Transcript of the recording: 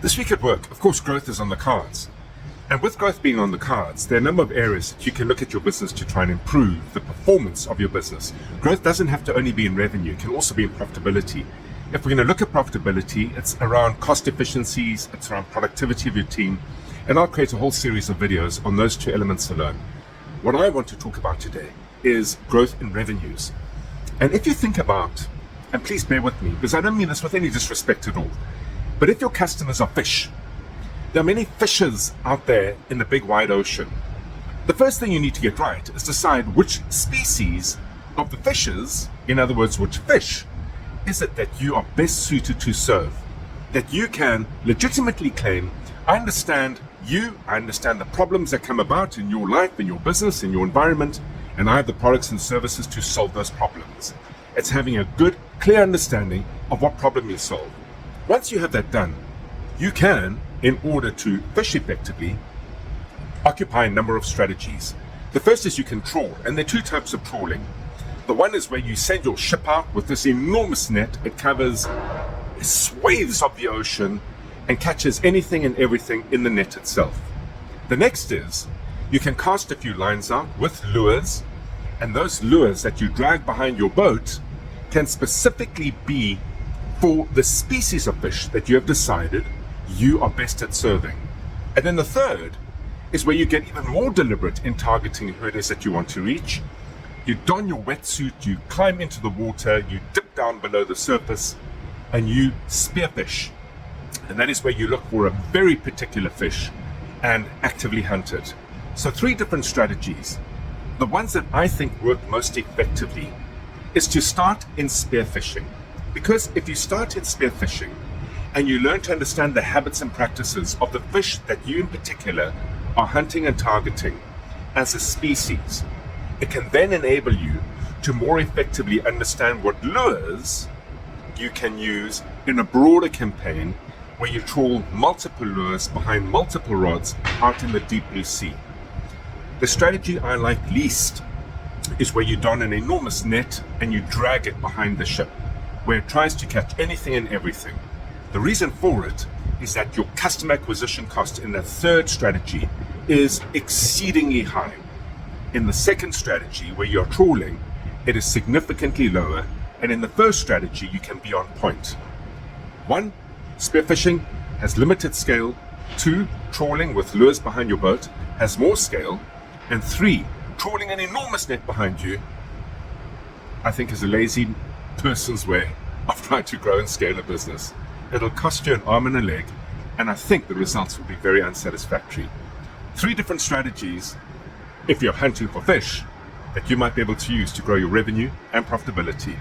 This week at work, of course, growth is on the cards. And with growth being on the cards, there are a number of areas that you can look at your business to try and improve the performance of your business. Growth doesn't have to only be in revenue, it can also be in profitability. If we're going to look at profitability, it's around cost efficiencies, it's around productivity of your team, and I'll create a whole series of videos on those two elements alone. What I want to talk about today is growth in revenues. And if you think about, and please bear with me, because I don't mean this with any disrespect at all, but if your customers are fish, there are many fishes out there in the big wide ocean. The first thing you need to get right is decide which species of the fishes, in other words, which fish, is it that you are best suited to serve. That you can legitimately claim, I understand you, I understand the problems that come about in your life, in your business, in your environment, and I have the products and services to solve those problems. It's having a good, clear understanding of what problem you solve. Once you have that done, you can, in order to fish effectively, occupy a number of strategies. The first is you can trawl, and there are two types of trawling. The one is where you send your ship out with this enormous net. It covers swathes of the ocean and catches anything and everything in the net itself. The next is you can cast a few lines out with lures, and those lures that you drag behind your boat can specifically be for the species of fish that you have decided you are best at serving. And then the third is where you get even more deliberate in targeting who it is that you want to reach. You don your wetsuit, you climb into the water, you dip down below the surface, and you spearfish. And that is where you look for a very particular fish and actively hunt it. So 3 different strategies. The ones that I think work most effectively is to start in spearfishing. Because if you start in spearfishing and you learn to understand the habits and practices of the fish that you in particular are hunting and targeting as a species, it can then enable you to more effectively understand what lures you can use in a broader campaign where you trawl multiple lures behind multiple rods out in the deep blue sea. The strategy I like least is where you don an enormous net and you drag it behind the ship, where it tries to catch anything and everything. The reason for it is that your customer acquisition cost in the third strategy is exceedingly high. In the second strategy, where you're trawling, it is significantly lower, and in the first strategy, you can be on point. 1, spearfishing has limited scale. 2, trawling with lures behind your boat has more scale. And 3, trawling an enormous net behind you, I think is a lazy person's way of trying to grow and scale a business. It'll cost you an arm and a leg, and I think the results will be very unsatisfactory. 3 different strategies, if you're hunting for fish, that you might be able to use to grow your revenue and profitability.